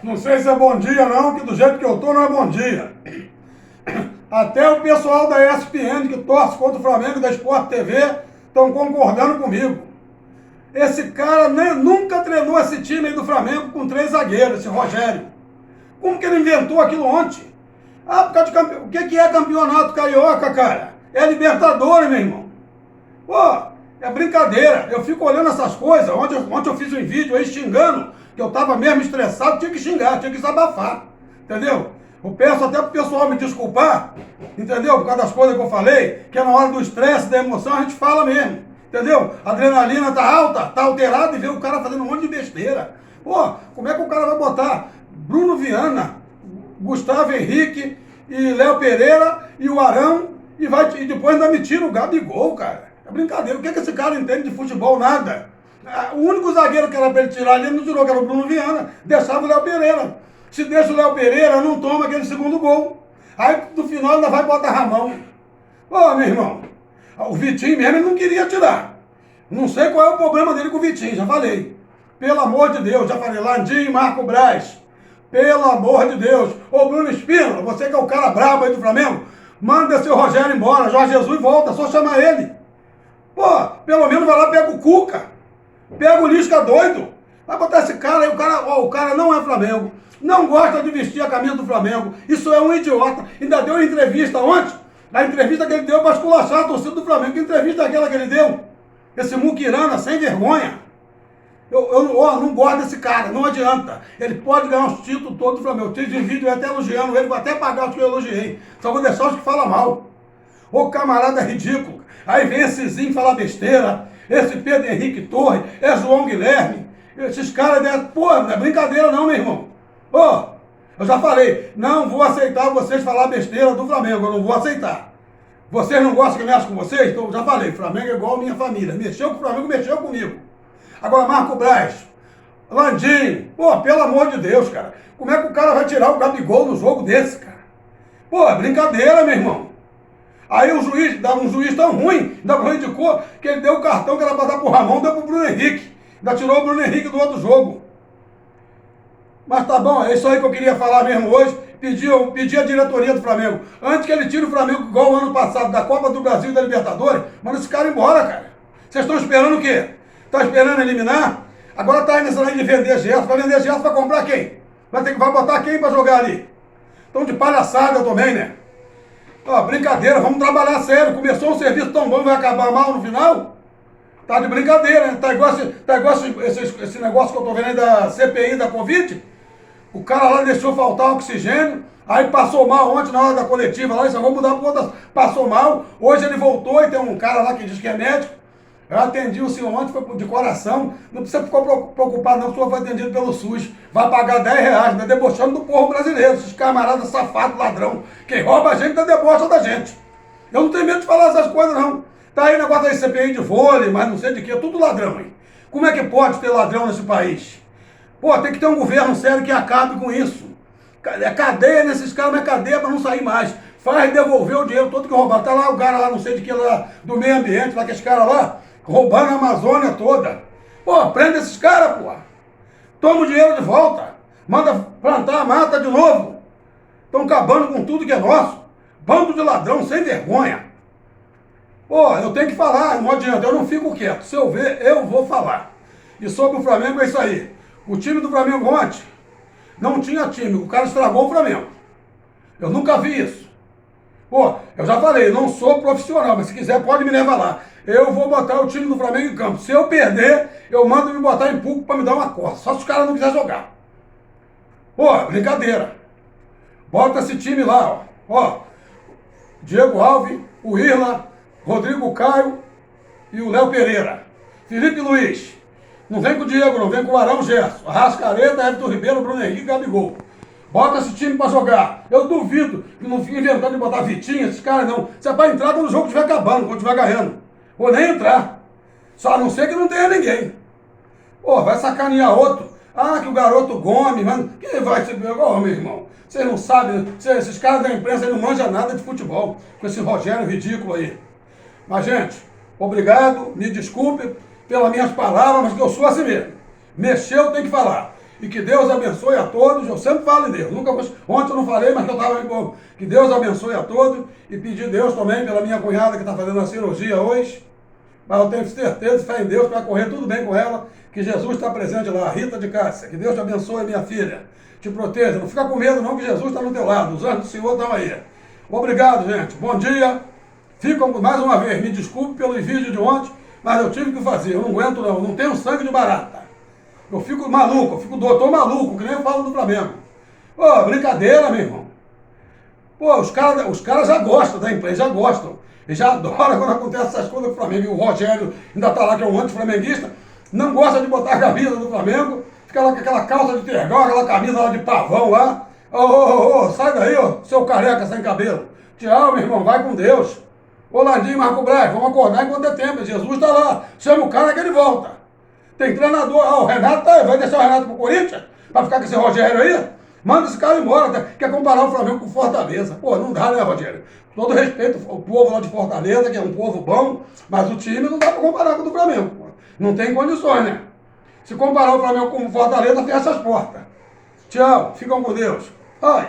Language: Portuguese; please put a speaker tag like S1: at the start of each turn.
S1: Não sei se é bom dia não, que do jeito que eu tô não é bom dia. Até o pessoal da ESPN que torce contra o Flamengo e da Sport TV estão concordando comigo. Esse cara nunca treinou esse time aí do Flamengo com 3 zagueiros, esse Rogério. Como que ele inventou aquilo ontem? Ah, por causa de o que é campeonato carioca, cara? É Libertadores, meu irmão. Pô, é brincadeira. Eu fico olhando essas coisas. Ontem eu fiz um vídeo aí xingando, que eu tava mesmo estressado, tinha que xingar, tinha que desabafar. Entendeu? Eu peço até pro pessoal me desculpar, entendeu? Por causa das coisas que eu falei, que é na hora do estresse, da emoção, a gente fala mesmo. Entendeu? A adrenalina tá alta, tá alterada e vê o cara fazendo um monte de besteira. Pô, como é que o cara vai botar Bruno Viana, Gustavo Henrique e Léo Pereira e o Arão e depois ainda me tira o Gabigol, cara? É brincadeira. O que esse cara entende de futebol? Nada. O único zagueiro que era pra ele tirar, ele não tirou, que era o Bruno Viana. Deixava o Léo Pereira. Se deixa o Léo Pereira, não toma aquele segundo gol. Aí no final ainda vai botar Ramão. Ô, meu irmão, o Vitinho mesmo ele não queria tirar. Não sei qual é o problema dele com o Vitinho, já falei. Pelo amor de Deus, já falei. Landim, Marco Braz. Pelo amor de Deus. Ô, Bruno Espínola, você que é o cara brabo aí do Flamengo, manda esse Rogério embora. Jorge Jesus volta, só chamar ele. Pô, pelo menos vai lá e pega o Cuca. Pega o Lisca doido. Vai botar esse cara aí, o cara não é Flamengo. Não gosta de vestir a camisa do Flamengo. Isso é um idiota. Ainda deu uma entrevista ontem. A entrevista que ele deu para esculachar a torcida do Flamengo. Que entrevista é aquela que ele deu? Esse muquirana, sem vergonha. Eu não gosto desse cara, não adianta. Ele pode ganhar os títulos todos do Flamengo. Eu fiz um vídeo até elogiando ele, vou até pagar os que eu elogiei. Só vou deixar os que falam mal. Ô camarada ridículo. Aí vem esse Zinho falar besteira, esse Pedro Henrique Torre, é João Guilherme, esses caras, pô, não é brincadeira não, meu irmão. Ô, eu já falei, não vou aceitar vocês falar besteira do Flamengo, eu não vou aceitar. Vocês não gostam que eu mexa com vocês? Então, eu já falei, Flamengo é igual a minha família. Mexeu com o Flamengo, mexeu comigo. Agora, Marco Braz, Landim, pô, pelo amor de Deus, cara. Como é que o cara vai tirar o Gabigol no jogo desse, cara? Pô, é brincadeira, meu irmão. Aí o juiz, dá um juiz tão ruim, ainda prejudicou, que ele deu o cartão que era para dar pro Ramon, deu pro Bruno Henrique. Ainda tirou o Bruno Henrique do outro jogo. Mas tá bom, é isso aí que eu queria falar mesmo hoje. Pedir a diretoria do Flamengo. Antes que ele tire o Flamengo igual o ano passado, da Copa do Brasil e da Libertadores, manda esse cara embora, cara. Vocês estão esperando o quê? Tá esperando eliminar? Agora tá aí nessa linha de vender Gerson. Vai vender Gerson pra comprar quem? Vai botar quem pra jogar ali? Então de palhaçada também, né? Ó, brincadeira, vamos trabalhar sério. Começou um serviço tão bom, vai acabar mal no final? Tá de brincadeira, né? Tá igual esse negócio que eu tô vendo aí da CPI da Covid. O cara lá deixou faltar oxigênio, aí passou mal ontem na hora da coletiva lá, isso vamos mudar para outra. Passou mal, hoje ele voltou e tem um cara lá que diz que é médico. Eu atendi o senhor ontem, foi de coração. Não precisa ficar preocupado, não. O senhor foi atendido pelo SUS. Vai pagar R$ 10, né? Debochando do povo brasileiro. Esses camaradas safados, ladrão. Quem rouba a gente tá debocha da gente. Eu não tenho medo de falar essas coisas, não. Tá aí negócio aí, CPI de vôlei, mas não sei de que. Tudo ladrão, hein? Como é que pode ter ladrão nesse país? Pô, tem que ter um governo sério que acabe com isso. É cadeia nesses caras, mas é cadeia para não sair mais. Faz devolver o dinheiro todo que roubaram. Tá lá o cara lá, não sei de que, lá do meio ambiente, lá que esse cara lá. Roubando a Amazônia toda. Pô, prende esses caras, pô. Toma o dinheiro de volta. Manda plantar a mata de novo. Estão acabando com tudo que é nosso. Bando de ladrão sem vergonha. Pô, eu tenho que falar, não adianta, eu não fico quieto. Se eu ver, eu vou falar. E sobre o Flamengo é isso aí. O time do Flamengo ontem não tinha time. O cara estragou o Flamengo. Eu nunca vi isso. Pô, eu já falei, não sou profissional, mas se quiser pode me levar lá. Eu vou botar o time do Flamengo em campo. Se eu perder, eu mando me botar em público para me dar uma costa. Só se os caras não quiserem jogar. Pô, brincadeira. Bota esse time lá, ó. Diego Alves, o Irla, Rodrigo Caio e o Léo Pereira. Felipe Luiz. Não vem com o Diego, não. Vem com o Arão Gerson. Arrascaeta, Everton Ribeiro, Bruno Henrique e Gabigol. Bota esse time pra jogar. Eu duvido que não fique inventando de botar Vitinho, esses caras não. Isso é pra entrar quando o jogo estiver acabando, quando estiver ganhando. Ou nem entrar. Só a não ser que não tenha ninguém. Pô, vai sacanear outro. Ah, que o garoto Gomes, mano. Quem vai ser. Ô, meu irmão. Vocês não sabem. Esses caras da imprensa aí não manjam nada de futebol. Com esse Rogério ridículo aí. Mas, gente, obrigado. Me desculpe pelas minhas palavras, mas que eu sou assim mesmo. Mexeu, tem que falar. E que Deus abençoe a todos. Eu sempre falo em Deus. Nunca, ontem eu não falei, mas eu estava em boa. Que Deus abençoe a todos. E pedir a Deus também pela minha cunhada que está fazendo a cirurgia hoje. Mas eu tenho certeza, fé em Deus, que vai correr tudo bem com ela. Que Jesus está presente lá. Rita de Cássia. Que Deus te abençoe, minha filha. Te proteja. Não fica com medo não, que Jesus está no teu lado. Os anjos do Senhor estão aí. Obrigado, gente. Bom dia. Ficam mais uma vez. Me desculpe pelo vídeo de ontem, mas eu tive que fazer. Eu não aguento não. Não tenho sangue de barata. Eu fico maluco, eu fico doutor maluco, que nem eu falo do Flamengo. Pô, brincadeira, meu irmão. Pô, os caras já gostam da imprensa, já gostam. Eles já adoram quando acontece essas coisas do Flamengo. E o Rogério ainda tá lá, que é um anti-flamenguista, não gosta de botar a camisa do Flamengo, fica lá com aquela calça de tergal, aquela camisa lá de pavão lá. Ô, sai daí, ô, seu careca sem cabelo. Tchau, meu irmão, vai com Deus. Ô, Landinho, Marco Braz, vamos acordar enquanto é tempo. Jesus está lá, chama o cara que ele volta. Tem treinador, o Renato vai deixar o Renato pro Corinthians? Pra ficar com esse Rogério aí? Manda esse cara embora, quer comparar o Flamengo com o Fortaleza. Pô, não dá, né, Rogério? Todo respeito ao povo lá de Fortaleza, que é um povo bom, mas o time não dá pra comparar com o do Flamengo. Pô. Não tem condições, né? Se comparar o Flamengo com o Fortaleza, fecha as portas. Tchau, ficam com Deus. Ai.